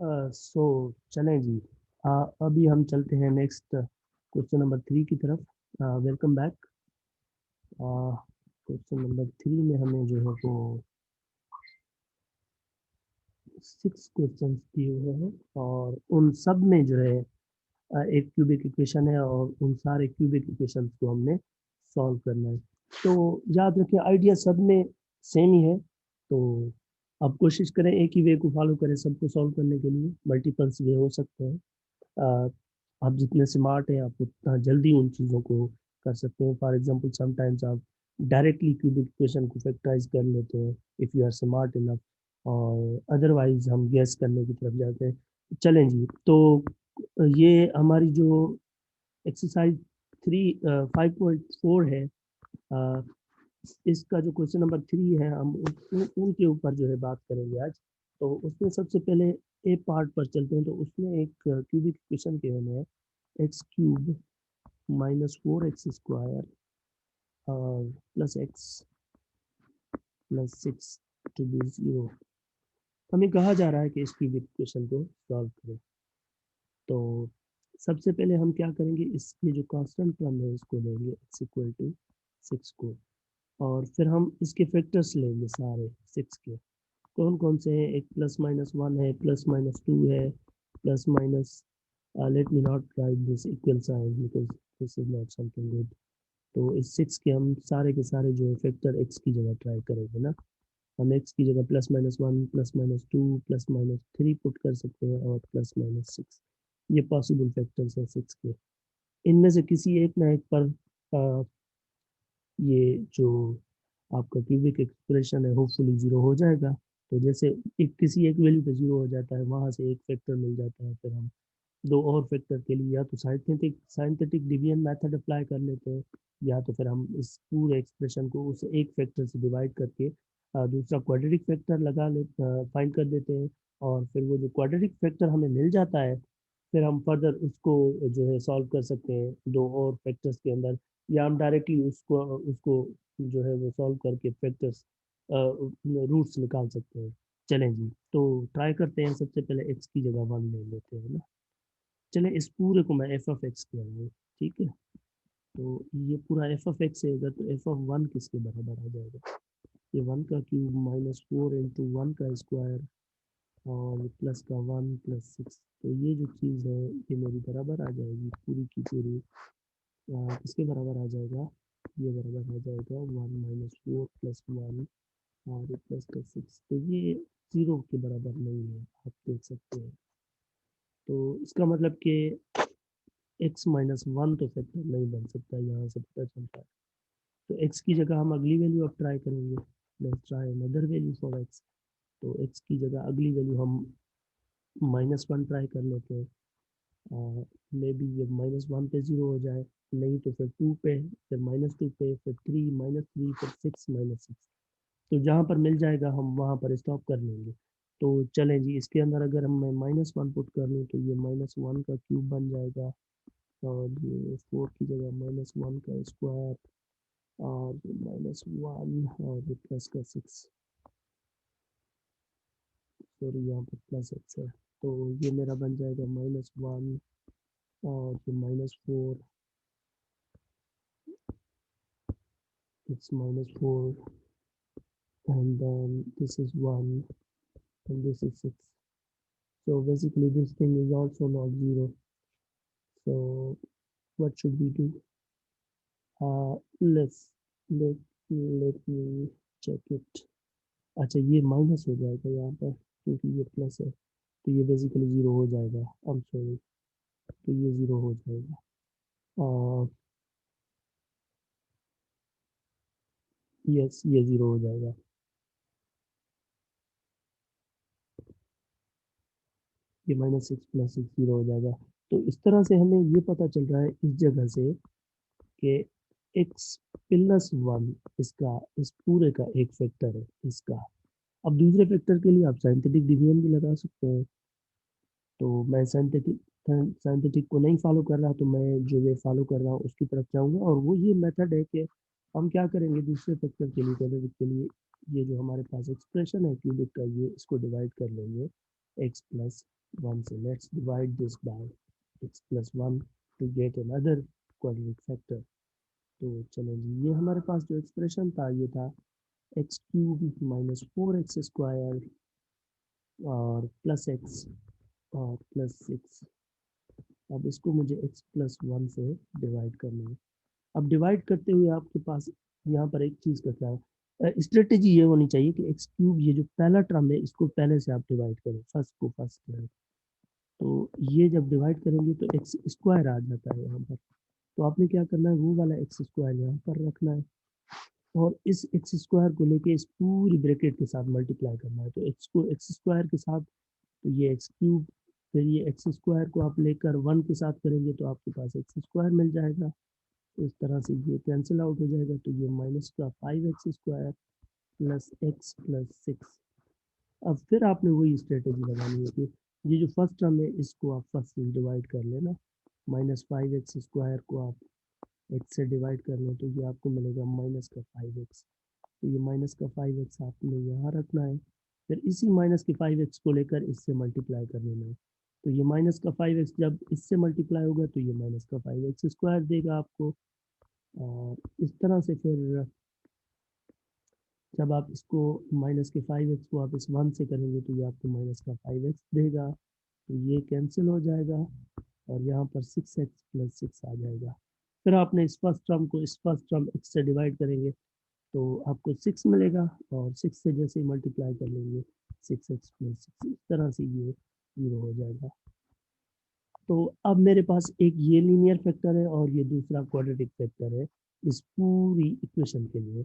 सो चलें जी। अभी हम चलते हैं नेक्स्ट क्वेश्चन नंबर 3 की तरफ। Welcome back. क्वेश्चन नंबर 3 में हमें जो है वो 6 क्वेश्चन दिए हुए हैं और उन सब में जो है एक क्यूबिक इक्वेशन है और उन सारे क्यूबिक इक्वेशंस को हमने सॉल्व करना है। तो याद रखिए आइडिया सब में सेम ही है। तो अब कोशिश करें एक ही वे को फॉलो करें सबको सॉल्व करने के लिए। मल्टीपल्स वे हो सकते हैं। आप जितने स्मार्ट हैं आप उतना जल्दी उन चीज़ों को कर सकते हैं। फॉर एग्जांपल समटाइम्स आप डायरेक्टली क्यूबिक इक्वेशन को फैक्टराइज कर लेते हैं if you are smart enough, और अदरवाइज हम गैस करने की तरफ जाते हैं। चलें जी। तो ये हमारी जो एक्सरसाइज 5.4 है, अ, इसका जो क्वेश्चन नंबर 3 है हम उनके ऊपर जो है बात करेंगे आज। तो उसमें सबसे पहले ए पार्ट पर चलते हैं। तो उसमें एक क्यूबिक इक्वेशन के हमें है x cube minus 4x² plus x plus 6 to be 0। हमें कहा जा रहा है कि इस क्यूबिक इक्वेशन को सॉल्व करें। तो सबसे पहले हम क्या करेंगे, इसके जो कांस्टेंट टर्म है इसको लेंगे x इक्वल टू 6 को, और फिर हम इसके फैक्टर्स लेंगे सारे 6 के। कौन कौन से हैं? एक प्लस माइनस 1 है, प्लस माइनस 2 है, plus minus let me not write this equal sign because this is not something good. तो इस 6 के हम सारे के सारे जो है फैक्टर x की जगह ट्राई करेंगे ना। हम x की जगह plus minus 1, plus minus 2, plus minus 3 put कर सकते हैं और प्लस माइनस 6। ये पॉसिबल फैक्टर्स हैं 6 के। इनमें से किसी एक ना एक पर अ, ये जो आपका क्यूबिक एक्सप्रेशन है होपफुली जीरो हो जाएगा। तो जैसे एक किसी एक वैल्यू पे जीरो हो जाता है, वहां से एक फैक्टर मिल जाता है, फिर हम दो और फैक्टर के लिए या तो साइंटिफिक डिवीजन मेथड अप्लाई कर लेते हैं, या तो फिर हम इस पूरे एक्सप्रेशन को उस एक फैक्टर से डिवाइड करके दूसरा क्वाड्रेटिक फैक्टर लगा ले फाइंड कर देते हैं। और फिर वो जो क्वाड्रेटिक फैक्टर हमें मिल जाता है, फिर हम फर्दर उसको जो है सॉल्व कर सकते हैं दो और फैक्टर्स के अंदर, या हम डायरेक्टली उसको उसको जो है वो सॉल्व करके फैक्टर्स रूट्स निकाल सकते हैं। चलें जी। तो ट्राई करते हैं। सबसे पहले एक्स की जगह 1 ले लेते हैं ना। चलें इस पूरे को मैं एफ ऑफ एक्स कह रहा हूँ, ठीक है। तो ये पूरा एफ ऑफ एक्स है, तो एफ ऑफ 1 किसके बराबर आ जाएगा? ये 1 का क्यूब माइनस 4 इंटू 1 का स्क्वायर और प्लस का 1 प्लस 6। तो ये जो चीज़ है ये मेरी बराबर आ जाएगी पूरी की पूरी। किसके बराबर आ जाएगा? ये बराबर आ जाएगा 1 माइनस 4 प्लस 1 और प्लस का 6। तो ये 0 के बराबर नहीं है, आप देख सकते हैं। तो इसका मतलब कि x माइनस 1 तो फैक्टर नहीं बन सकता, यहाँ से पता चलता है। तो x की जगह हम अगली वैल्यू अब ट्राई करेंगे। Let's try another value for x। तो x की जगह अगली वैल्यू हम माइनस 1 ट्राई कर लेते हैं। मे बी ये माइनस 1 पे 0 हो जाए, नहीं तो फिर 2 पे, फिर माइनस 2 पे, फिर 3 माइनस 3, फिर 6 माइनस 6। तो जहाँ पर मिल जाएगा हम वहाँ पर स्टॉप कर लेंगे। तो चलें जी, इसके अंदर अगर हम मैं माइनस 1 पुट कर लूँ तो ये माइनस 1 का क्यूब बन जाएगा, और ये 4 की जगह माइनस 1 का स्क्वायर और माइनस 1 और ये प्लस का 6। सॉरी, यहाँ पर प्लस एक्स है। तो ये मेरा बन जाएगा माइनस 1 और ये minus 4, it's minus 4, and then this is 1 and this is 6. So basically this thing is also not 0. So what should we do? uh let's let let me check it. अच्छा, ये माइनस हो जाएगा यहाँ पर क्योंकि ये प्लस है, तो ये बेसिकली जीरो हो जाएगा। आई एम सॉरी, तो ये जीरो हो जाएगा। और यस, ये जीरो हो जाएगा। ये माइनस 6 प्लस 6 जीरो हो जाएगा। तो इस तरह से हमें ये पता चल रहा है इस जगह से कि एक्स प्लस 1 इसका इस पूरे का एक फैक्टर है इसका। अब दूसरे फैक्टर के लिए आप साइंटिफिक डिवीजन भी लगा सकते हैं। तो मैं साइंटिफिक को नहीं फॉलो कर रहा, तो मैं जो वे फॉलो कर रहा हूँ उसकी तरफ जाऊंगा, और वो ये मेथड है कि हम क्या करेंगे दूसरे फैक्टर के लिए, क्वाड्रेटिक के लिए, ये जो हमारे पास एक्सप्रेशन है क्यूबिक का, ये इसको डिवाइड कर लेंगे एक्स प्लस 1 से। Let's divide this by x plus 1 to get another quadratic factor. तो चलो जी, ये हमारे पास जो एक्सप्रेशन था ये था एक्स क्यूब माइनस 4x² और प्लस एक्स और प्लस 6। अब इसको मुझे x प्लस 1 से डिवाइड करना है। अब डिवाइड करते हुए आपके पास यहाँ पर एक चीज़ का क्या है, स्ट्रेटेजी ये होनी चाहिए कि एक्स क्यूब ये जो पहला टर्म है इसको पहले से आप डिवाइड करें, फर्स्ट को फर्स्ट करें। तो ये जब डिवाइड करेंगे तो एक्स स्क्वायर आ जाता है यहाँ पर। तो आपने क्या करना है, वो वाला एक्स स्क्वायर यहाँ पर रखना है और इस एक्स स्क्वायर को लेके इस पूरी ब्रैकेट के साथ मल्टीप्लाई करना है। तो एक्स को एक्स स्क्वायर के साथ, तो ये एक्स क्यूब, फिर ये एक्स स्क्वायर को आप लेकर 1 के साथ करेंगे तो आपके पास एक्स स्क्वायर मिल जाएगा। तो इस तरह से ये कैंसिल आउट हो जाएगा। तो ये माइनस का 5x² प्लस एक्स प्लस 6। अब फिर आपने वही स्ट्रेटेजी लगानी है कि ये जो फर्स्ट टर्म है इसको आप फर्स्ट से डिवाइड कर लेना। -5x² को आप x से डिवाइड कर लें तो ये आपको मिलेगा माइनस का 5x। तो ये माइनस का 5x आपने यहाँ रखना है। फिर इसी माइनस के 5x को लेकर इससे मल्टीप्लाई कर लेना है। तो ये माइनस का 5x जब इससे मल्टीप्लाई होगा तो ये माइनस का 5x² देगा आपको। और इस तरह से फिर जब आप इसको माइनस के 5x को आप इस 1 से करेंगे तो ये आपको माइनस का 5x देगा। तो ये कैंसिल हो जाएगा और यहाँ पर 6x प्लस 6 आ जाएगा। फिर आपने इस फर्स्ट टर्म को इस फर्स्ट टर्म x से डिवाइड करेंगे तो आपको 6 मिलेगा और 6 से जैसे ही मल्टीप्लाई कर लेंगे 6x प्लस 6, इस तरह से ये 0 हो जाएगा। तो अब मेरे पास एक ये लीनियर फैक्टर है और ये दूसरा क्वाड्रेटिक फैक्टर है इस पूरी इक्वेशन के लिए।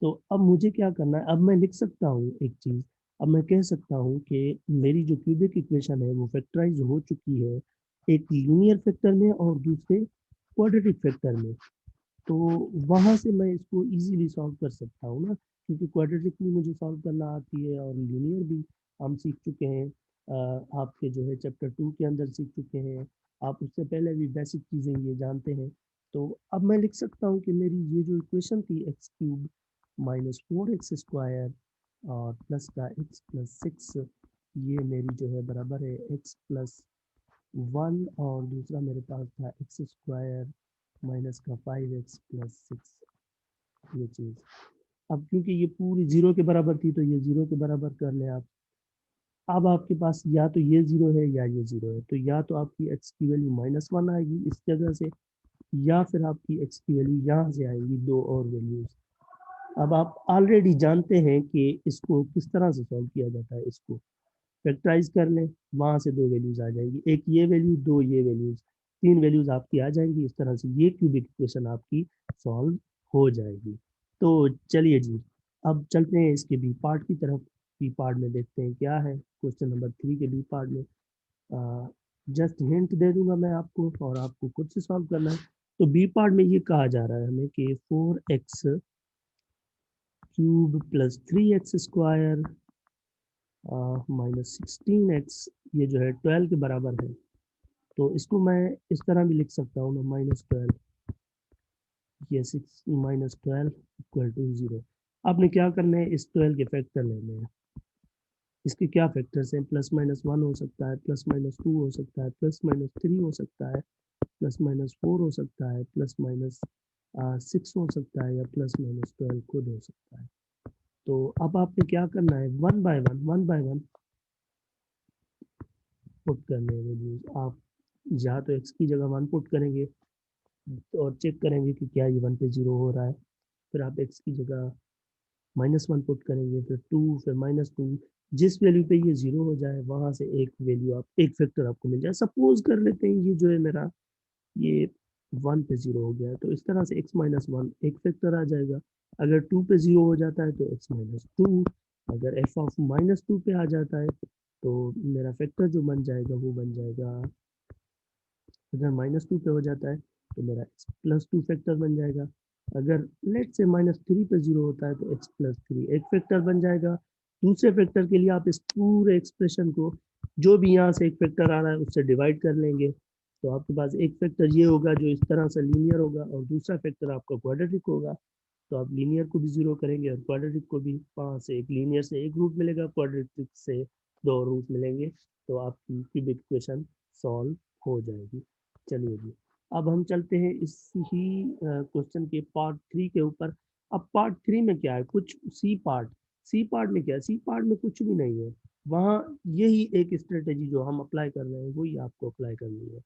तो अब मुझे क्या करना है, अब मैं लिख सकता हूँ एक चीज़। अब मैं कह सकता हूँ कि मेरी जो क्यूबिक इक्वेशन है वो फैक्टराइज हो चुकी है एक लीनियर फैक्टर में और दूसरे क्वाड्रेटिक फैक्टर में। तो वहाँ से मैं इसको इजीली सॉल्व कर सकता हूँ ना, क्योंकि क्वाड्रेटिक भी मुझे सॉल्व करना आती है और लीनियर भी हम सीख चुके हैं। आपके जो है चैप्टर 2 के अंदर सीख चुके हैं। आप उससे पहले भी बेसिक चीज़ें ये जानते हैं। तो अब मैं लिख सकता हूँ कि मेरी ये जो इक्वेशन थी एक्स क्यूब माइनस 4x² और प्लस का x प्लस 6, ये मेरी जो है बराबर है x प्लस 1 और दूसरा मेरे पास था x² माइनस का 5x प्लस 6, ये चीज़। अब क्योंकि ये पूरी 0 के बराबर थी तो ये 0 के बराबर कर लें आप। अब आपके पास या तो ये 0 है या ये 0 है, तो या तो आपकी x की वैल्यू -1 आएगी इस जगह से, या फिर आपकी x की वैल्यू यहाँ से आएगी, दो और वैल्यूज। अब आप ऑलरेडी जानते हैं कि इसको किस तरह से सॉल्व किया जाता है। इसको फैक्टराइज कर लें, वहाँ से दो वैल्यूज आ जाएंगी, एक ये वैल्यू दो ये वैल्यूज, तीन वैल्यूज आपकी आ जाएंगी। इस तरह से ये क्यूबिक इक्वेशन आपकी सॉल्व हो जाएगी। तो चलिए जी, अब चलते हैं इसके बी पार्ट की तरफ। बी पार्ट में देखते हैं क्या है क्वेश्चन नंबर 3 के बी पार्ट में। जस्ट हिंट दे दूंगा मैं आपको और आपको खुद से सॉल्व करना है। तो बी पार्ट में ये कहा जा रहा है हमें कि 4x cube plus 3x² -16x ये जो है 12 के बराबर है। तो इसको मैं इस तरह भी लिख सकता हूँ ना, -12, ये 6 -12 इक्वल टू 0। आपने क्या करना है, इस 12 के फैक्टर लेने हैं। इसके क्या फैक्टर्स हैं, +-1 हो सकता है, +-2 हो सकता है, +-3 हो सकता है, +-4 हो सकता है, +-6 हो सकता है या +-12 खुद हो सकता है। तो अब आपने क्या करना है, वन बाय वन पुट करने हैं वैल्यूज। आप या तो x की जगह 1 पुट करेंगे और चेक करेंगे कि क्या ये 1 पे 0 हो रहा है। फिर आप x की जगह -1 पुट करेंगे, फिर 2, फिर -2। जिस वैल्यू पे ये 0 हो जाए वहाँ से एक वैल्यू आप एक फैक्टर आपको मिल जाए। सपोज कर लेते हैं ये जो है मेरा ये 1 पे 0 हो गया है, तो इस तरह से x-1 एक फैक्टर आ जाएगा। अगर 2 पे 0 हो जाता है तो x-2। अगर f ऑफ -2 पे आ जाता है तो मेरा फैक्टर जो बन जाएगा वो बन जाएगा, अगर -2 पे हो जाता है तो मेरा x+2 फैक्टर बन जाएगा। अगर लेट्स से -3 पे 0 होता है तो x+3 एक फैक्टर बन जाएगा। दूसरे फैक्टर के लिए आप इस पूरे एक्सप्रेशन को जो भी यहाँ से एक फैक्टर आ रहा है उससे डिवाइड कर लेंगे। तो आपके पास एक फैक्टर ये होगा जो इस तरह से लीनियर होगा और दूसरा फैक्टर आपका क्वाड्रेटिक होगा। तो आप लीनियर को भी 0 करेंगे और क्वाड्रेटिक को भी। 5 से एक लीनियर से एक रूट मिलेगा, क्वाड्रेटिक से 2 रूट मिलेंगे तो आपकी क्यूबिक इक्वेशन सॉल्व हो जाएगी। चलिए जी, अब हम चलते हैं इसी क्वेश्चन के पार्ट 3 के ऊपर। अब पार्ट 3 में क्या है, कुछ सी पार्ट में क्या है, सी पार्ट में कुछ भी नहीं है, वहाँ यही एक स्ट्रेटेजी जो हम अप्लाई कर रहे हैं वही आपको अप्लाई करनी है।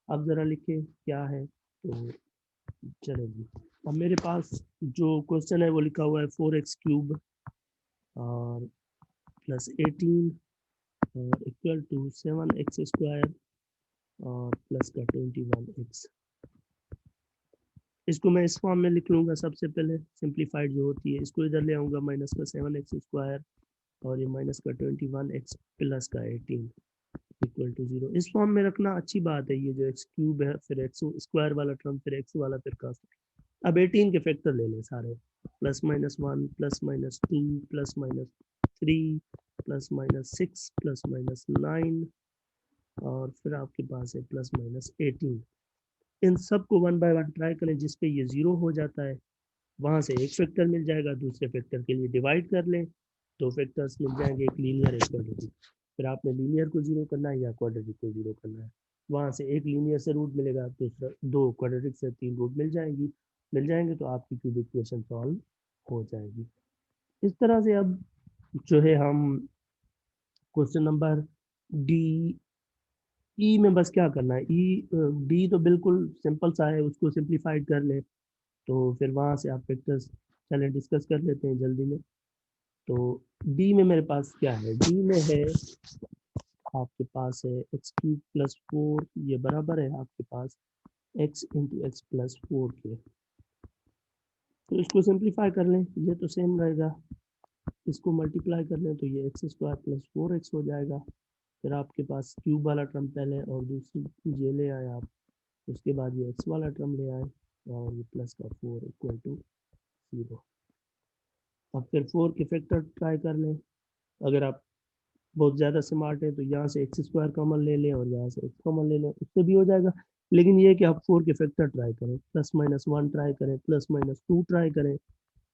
अब ज़रा लिखें क्या है, तो चलो जी, अब मेरे पास जो क्वेश्चन है वो लिखा हुआ है 4x³ और प्लस 18 और इक्वल टू 7x² और प्लस का 21x। इसको मैं इस फॉर्म में लिख लूँगा। सबसे पहले सिंप्लीफाइड जो होती है इसको इधर ले आऊँगा, माइनस का 7x² और ये माइनस का 21x प्लस का 18 इक्वल टू 0। इस फॉर्म में रखना अच्छी बात है। ये जो x³ है, फिर x² वाला टर्म, फिर x वाला, फिर का। अब 18 के फैक्टर ले लें सारे, +-1 +-2 +-3 +-6 +-9 और फिर आपके पास है +-18। इन सब को 1 बाय 1 ट्राई करें, जिस पे ये 0 हो जाता है वहाँ से एक फैक्टर मिल जाएगा, दूसरे फैक्टर के लिए डिवाइड कर लें, 2 फैक्टर्स मिल जाएंगे, एक लीनियर एक क्वाड्रेटिक। फिर आपने लीनियर को 0 करना है या क्वाड्रेटिक को 0 करना है। वहाँ से एक लीनियर से रूट मिलेगा, दूसरा 2 क्वाड्रेटिक से 3 रूट मिल जाएंगे तो आपकी क्यूबिक इक्वेशन सॉल्व हो जाएगी। इस तरह से अब जो है हम क्वेश्चन नंबर डी ई में बस क्या करना है, डी तो बिल्कुल सिंपल सा है, उसको सिंप्लीफाइड कर लें तो फिर वहाँ से आप फैक्टर्स चलें डिस्कस कर लेते हैं जल्दी में। तो डी में मेरे पास क्या है, डी में है आपके पास है x³ + 4, ये बराबर है आपके पास x × x + 4 के। तो इसको सिंप्लीफाई कर लें, ये तो सेम रहेगा, इसको मल्टीप्लाई कर लें तो ये x² + 4x हो जाएगा। फिर आपके पास क्यूब वाला टर्म पहले और दूसरी ये ले आए आप, उसके बाद ये x वाला टर्म ले आए और ये प्लस का 4 इक्वल टू 0। अब फिर 4 के फैक्टर ट्राई कर लें। अगर आप बहुत ज़्यादा स्मार्ट है तो यहाँ से x² कॉमन ले लें और यहाँ से x कॉमन ले लें, उससे भी हो जाएगा। लेकिन ये है कि आप 4 के फैक्टर ट्राई करें, +-1 ट्राई करें, +-2 ट्राई करें,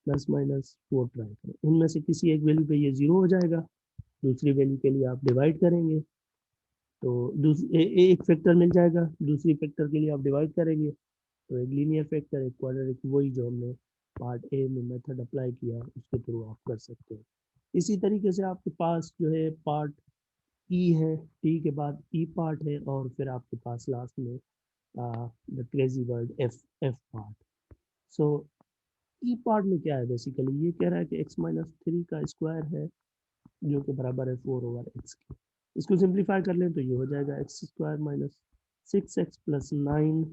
+-4 ट्राई करें। इनमें से किसी एक वैल्यू पे ये 0 हो जाएगा, दूसरी वैल्यू के लिए आप डिवाइड करेंगे तो एक फैक्टर मिल जाएगा, दूसरी फैक्टर के लिए आप डिवाइड करेंगे तो एक लीनियर फैक्टर, एक क्वाड्रेटिक, वही जो हमने पार्ट ए में मेथड अप्लाई किया उसके थ्रू आप कर सकते हैं। इसी तरीके से आपके पास जो है पार्ट ई है, टी के बाद ई पार्ट है और फिर आपके पास लास्ट में the crazy word F part. So E part में क्या है, बेसिकली ये कह रहा है कि x-3 का स्क्वायर है जो कि बराबर है 4/x के। इसको सिंप्लीफाई कर लें तो ये हो जाएगा x² - 6x + 9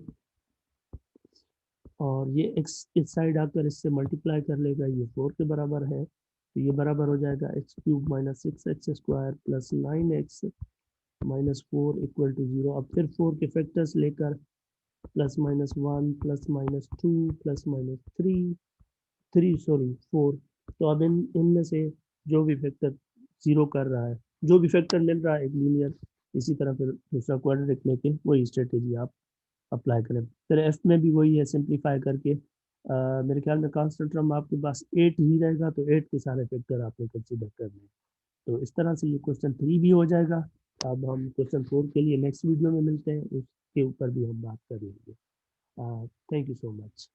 और ये x इस साइड आकर इससे मल्टीप्लाई कर लेगा, ये 4 के बराबर है तो ये बराबर हो जाएगा x³ - 6x² + 9x - 4 equal to 0। अब फिर 4 के फैक्टर्स लेकर +-1 +-2 +-4। तो अब इनमें से जो भी फैक्टर 0 कर रहा है, जो भी फैक्टर मिल रहा है एक लीनियर, इसी तरह फिर दूसरा क्वाड्रेटिक लेके वही स्ट्रेटेजी आप अप्लाई करें। फिर एफ में भी वही है, सिंप्लीफाई करके मेरे ख्याल में कांस्टेंट टर्म आपके पास 8 ही रहेगा तो 8 के सारे फैक्टर आपने कंसीडर करने। तो इस तरह से ये क्वेश्चन 3 भी हो जाएगा। अब हम क्वेश्चन 4 के लिए नेक्स्ट वीडियो में मिलते हैं, उसके ऊपर भी हम बात कर लेंगे। Thank you so much.